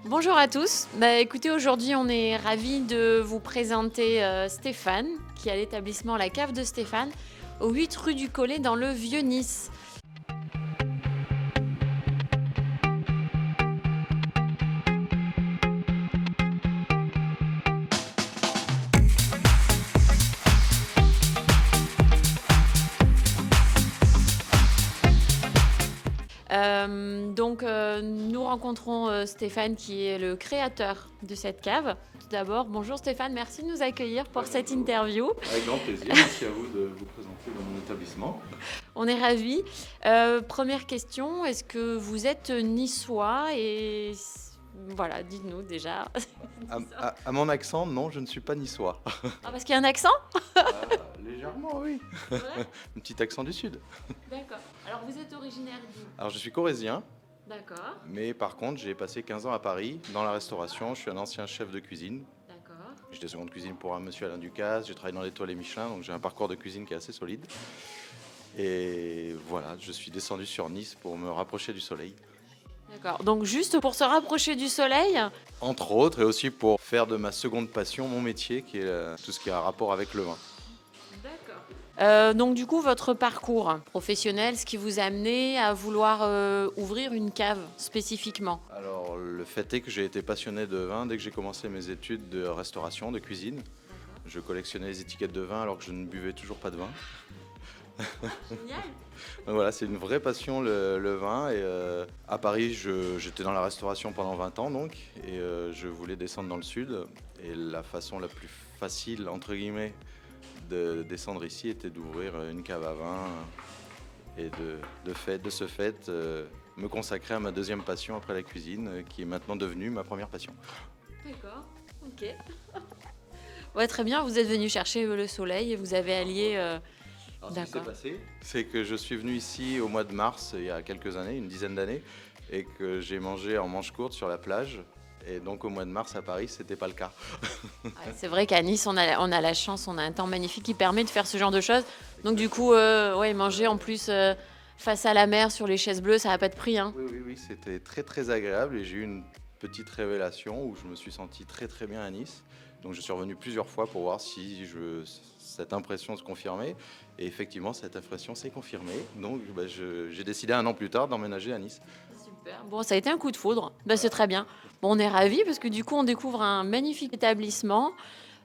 Bonjour à tous. Écoutez, aujourd'hui, on est ravis de vous présenter Stéphane, qui est à l'établissement La Cave de Stéphane, au 8 rue du Collet, dans le Vieux-Nice. Nous rencontrons Stéphane, qui est le créateur de cette cave. Tout d'abord, bonjour Stéphane, merci de nous accueillir pour cette interview. Avec grand plaisir, merci à vous de vous présenter dans mon établissement. On est ravis. Première question, est-ce que vous êtes niçois et voilà, dites-nous déjà. À mon accent, non, je ne suis pas niçois. Ah, parce qu'il y a un accent? Légèrement, oui. Ouais. Un petit accent du sud. D'accord. Alors vous êtes originaire d'où? Alors, je suis corrézien, D'accord, mais par contre, j'ai passé 15 ans à Paris dans la restauration. Je suis un ancien chef de cuisine. d'accord. J'étais seconde cuisine pour un monsieur Alain Ducasse. J'ai travaillé dans l'étoile Michelin, donc j'ai un parcours de cuisine qui est assez solide. Et voilà, je suis descendu sur Nice pour me rapprocher du soleil. D'accord. Donc juste pour se rapprocher du soleil. Entre autres, et aussi pour faire de ma seconde passion mon métier, qui est tout ce qui a un rapport avec le vin. D'accord. Donc du coup, votre parcours professionnel, ce qui vous a amené à vouloir ouvrir une cave spécifiquement? Alors, le fait est que j'ai été passionné de vin dès que j'ai commencé mes études de restauration, de cuisine. Je collectionnais les étiquettes de vin alors que je ne buvais toujours pas de vin. Génial. Donc voilà, c'est une vraie passion le vin. Et à Paris, j'étais dans la restauration pendant 20 ans donc, et je voulais descendre dans le sud. Et la façon la plus facile, entre guillemets, de descendre ici était d'ouvrir une cave à vin et de ce fait, me consacrer à ma deuxième passion après la cuisine, qui est maintenant devenue ma première passion. D'accord. Ok. Ouais, très bien. Vous êtes venu chercher le soleil et vous avez allié. Alors, ce qui s'est D'accord. passé, c'est que je suis venu ici au mois de mars, il y a quelques années, une dizaine d'années, et que j'ai mangé en manche courte sur la plage. Et donc au mois de mars à Paris, c'était pas le cas. Ouais, c'est vrai qu'à Nice, on a la chance, on a un temps magnifique qui permet de faire ce genre de choses. Donc du coup, ouais, manger en plus face à la mer sur les chaises bleues, ça n'a pas de prix, hein. Oui, oui, oui, c'était très très agréable et j'ai eu une petite révélation où je me suis senti très très bien à Nice. Donc je suis revenu plusieurs fois pour voir si cette impression se confirmait. Et effectivement, cette impression s'est confirmée. Donc j'ai décidé un an plus tard d'emménager à Nice. Super. Bon, ça a été un coup de foudre. C'est très bien. Bon, on est ravis parce que du coup, on découvre un magnifique établissement.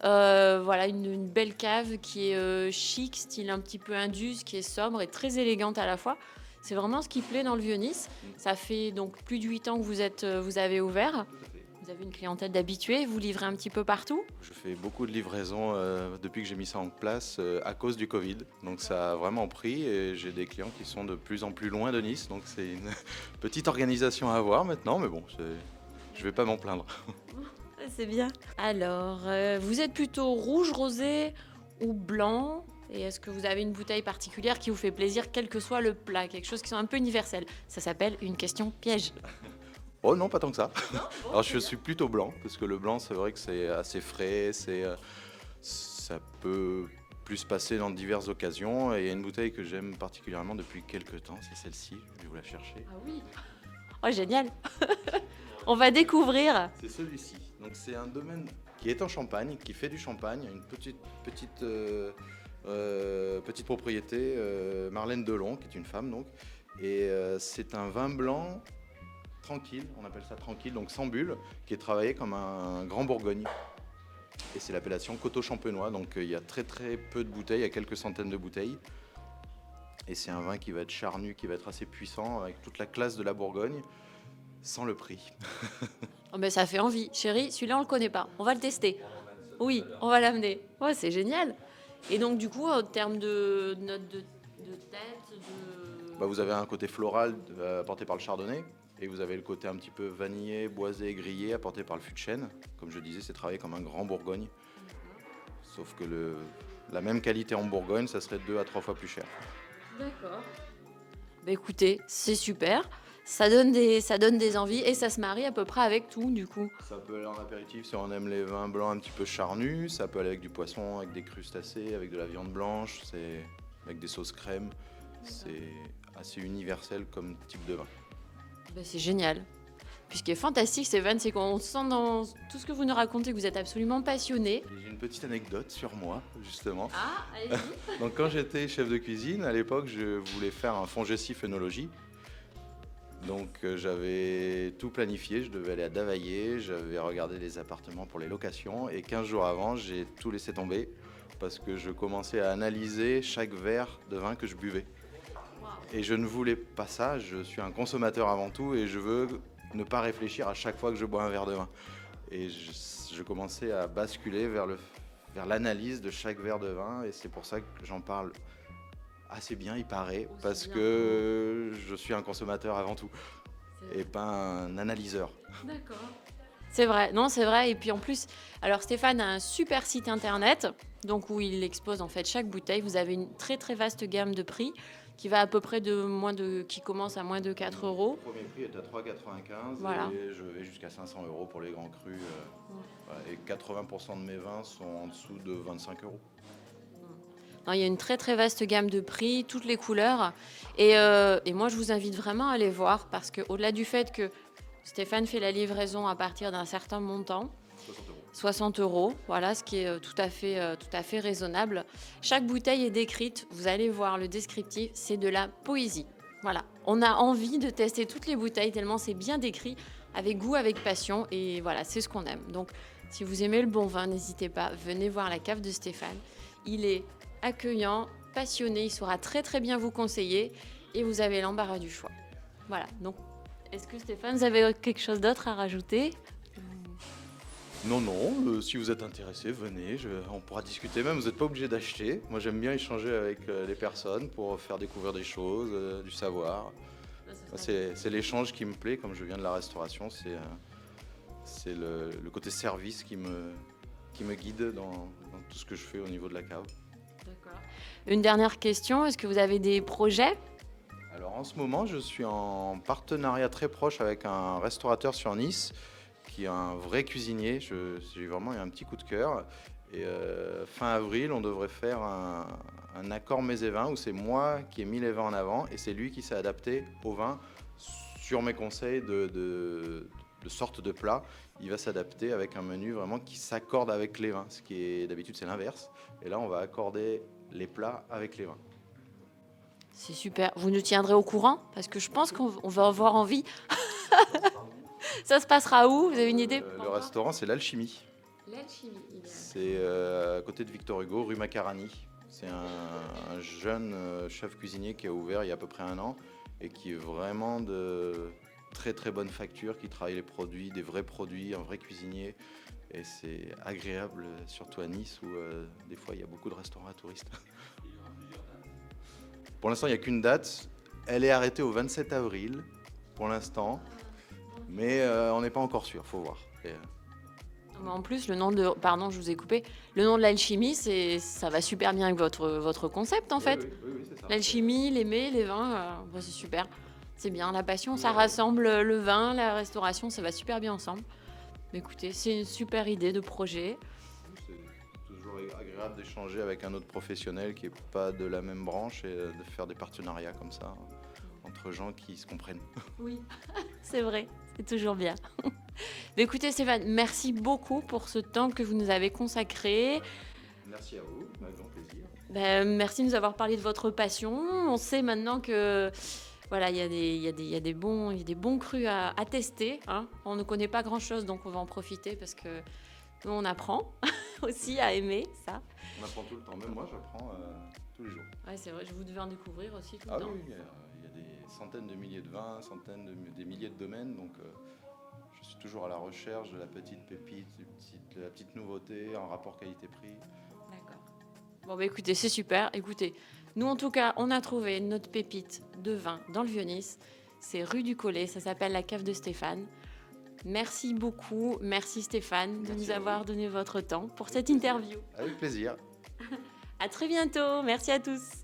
Voilà, une belle cave qui est chic, style un petit peu indus, qui est sobre et très élégante à la fois. C'est vraiment ce qui plaît dans le Vieux-Nice. Ça fait donc plus de 8 ans que vous avez ouvert. Vous avez une clientèle d'habitués. Vous livrez un petit peu partout. Je fais beaucoup de livraisons depuis que j'ai mis ça en place à cause du Covid. Donc ça a vraiment pris et j'ai des clients qui sont de plus en plus loin de Nice. Donc c'est une petite organisation à avoir maintenant, mais bon, je vais pas m'en plaindre. C'est bien. Alors, vous êtes plutôt rouge, rosé ou blanc? Et est-ce que vous avez une bouteille particulière qui vous fait plaisir, quel que soit le plat? Quelque chose qui soit un peu universel. Ça s'appelle une question piège. Oh non, pas tant que ça. Alors je suis plutôt blanc, parce que le blanc, c'est vrai que c'est assez frais, ça peut plus passer dans diverses occasions. Et il y a une bouteille que j'aime particulièrement depuis quelques temps, c'est celle-ci, je vais vous la chercher. Ah oui. Oh, génial. On va découvrir. C'est celui-ci. Donc c'est un domaine qui est en Champagne, qui fait du champagne, une petite propriété, Marlène Delon, qui est une femme donc. Et c'est un vin blanc tranquille, on appelle ça tranquille, donc sans bulle, qui est travaillé comme un grand Bourgogne. Et c'est l'appellation Coteau Champenois, donc il y a très très peu de bouteilles, il y a quelques centaines de bouteilles. Et c'est un vin qui va être charnu, qui va être assez puissant, avec toute la classe de la Bourgogne, sans le prix. Oh, ça fait envie. Chérie, celui-là, on le connaît pas. On va le tester. Oui, on va l'amener. Ouais, c'est génial. Et donc, du coup, en termes de notes de tête, Vous avez un côté floral apporté par le chardonnay, et vous avez le côté un petit peu vanillé, boisé et grillé apporté par le fût de chêne. Comme je disais, c'est travaillé comme un grand Bourgogne. Sauf que la même qualité en Bourgogne, ça serait 2 à 3 fois plus cher. D'accord. Écoutez, c'est super. Ça donne des envies et ça se marie à peu près avec tout, du coup. Ça peut aller en apéritif si on aime les vins blancs un petit peu charnus. Ça peut aller avec du poisson, avec des crustacés, avec de la viande blanche, avec des sauces crème. C'est assez universel comme type de vin. C'est génial. Puis ce qui est fantastique, Stéphane, c'est qu'on sent dans tout ce que vous nous racontez que vous êtes absolument passionné. Et j'ai une petite anecdote sur moi, justement. Ah, allez-y. Donc quand j'étais chef de cuisine, à l'époque, je voulais faire un FONGECIF œnologie. Donc j'avais tout planifié, je devais aller à Davaillé, j'avais regardé les appartements pour les locations et 15 jours avant, j'ai tout laissé tomber parce que je commençais à analyser chaque verre de vin que je buvais. Et je ne voulais pas ça, je suis un consommateur avant tout et je veux ne pas réfléchir à chaque fois que je bois un verre de vin. Et je commençais à basculer vers l'analyse de chaque verre de vin et c'est pour ça que j'en parle assez bien, il paraît, Aussi parce bien. que je suis un consommateur avant tout et pas un analyseur. D'accord. C'est vrai, non, c'est vrai. Et puis en plus, alors Stéphane a un super site internet, donc où il expose en fait chaque bouteille. Vous avez une très très vaste gamme de prix qui va à peu près qui commence à moins de 4 euros. Le premier prix est à 3,95 Voilà. et je vais jusqu'à 500 euros pour les grands crus. Voilà, et 80% de mes vins sont en dessous de 25 euros. Non, il y a une très très vaste gamme de prix, toutes les couleurs. Et moi, je vous invite vraiment à aller voir parce qu'au-delà du fait que Stéphane fait la livraison à partir d'un certain montant, 60 euros. 60 euros, voilà, ce qui est tout à fait raisonnable. Chaque bouteille est décrite, vous allez voir le descriptif, c'est de la poésie. Voilà, on a envie de tester toutes les bouteilles tellement c'est bien décrit, avec goût, avec passion, et voilà, c'est ce qu'on aime. Donc, si vous aimez le bon vin, n'hésitez pas, venez voir la cave de Stéphane. Il est accueillant, passionné, il saura très très bien vous conseiller, et vous avez l'embarras du choix. Voilà, donc, est-ce que Stéphane, vous avez quelque chose d'autre à rajouter ? Non, non, si vous êtes intéressé, venez, on pourra discuter même, vous n'êtes pas obligé d'acheter. Moi j'aime bien échanger avec les personnes pour faire découvrir des choses, du savoir. C'est l'échange qui me plaît, comme je viens de la restauration, c'est le côté service qui me guide dans tout ce que je fais au niveau de la cave. D'accord. Une dernière question, est-ce que vous avez des projets ? Alors en ce moment, je suis en partenariat très proche avec un restaurateur sur Nice qui est un vrai cuisinier. J'ai vraiment eu un petit coup de cœur. Et fin avril, on devrait faire un accord mets et vins où c'est moi qui ai mis les vins en avant et c'est lui qui s'est adapté au vin sur mes conseils de sorte de plat. Il va s'adapter avec un menu vraiment qui s'accorde avec les vins, ce qui est d'habitude c'est l'inverse. Et là, on va accorder les plats avec les vins. C'est super. Vous nous tiendrez au courant parce que je pense qu'on va avoir envie. Ça se passera où ? Vous avez une idée ? Le restaurant, c'est l'Alchimie. L'Alchimie. C'est à côté de Victor Hugo, rue Macarani. C'est un jeune chef cuisinier qui a ouvert il y a à peu près 1 an et qui est vraiment de très très bonne facture, qui travaille les produits, des vrais produits, un vrai cuisinier. Et c'est agréable, surtout à Nice où des fois il y a beaucoup de restaurants à touristes. Pour l'instant, il n'y a qu'une date. Elle est arrêtée au 27 avril pour l'instant. Mais on n'est pas encore sûr, faut voir. En plus, le nom de... Pardon, je vous ai coupé. Le nom de l'Alchimie, ça va super bien avec votre concept, en fait. Oui, c'est ça. L'alchimie, les mets, les vins, c'est super. C'est bien, la passion, ça rassemble le vin, la restauration, ça va super bien ensemble. Mais écoutez, c'est une super idée de projet. C'est toujours agréable d'échanger avec un autre professionnel qui n'est pas de la même branche et de faire des partenariats comme ça entre gens qui se comprennent. Oui, c'est vrai, c'est toujours bien. Mais écoutez Stéphane, merci beaucoup pour ce temps que vous nous avez consacré. Merci à vous, avec grand plaisir. Merci de nous avoir parlé de votre passion. On sait maintenant que voilà, il y a des bons crus à tester. Hein. On ne connaît pas grand-chose, donc on va en profiter parce que nous, on apprend aussi à aimer ça. On apprend tout le temps, même moi j'apprends tous les jours. Ouais, c'est vrai, vous devez en découvrir aussi tout le Ah temps. oui, il y a des centaines de milliers de vins, des milliers de domaines, donc je suis toujours à la recherche de la petite pépite, de la petite nouveauté, en rapport qualité-prix. D'accord. Bon, écoutez, c'est super. Écoutez, nous, en tout cas, on a trouvé notre pépite de vin dans le Vieux-Nice. C'est rue du Collet, ça s'appelle la cave de Stéphane. Merci beaucoup. Merci Stéphane de nous avoir donné votre temps pour cette interview. Avec plaisir. À très bientôt. Merci à tous.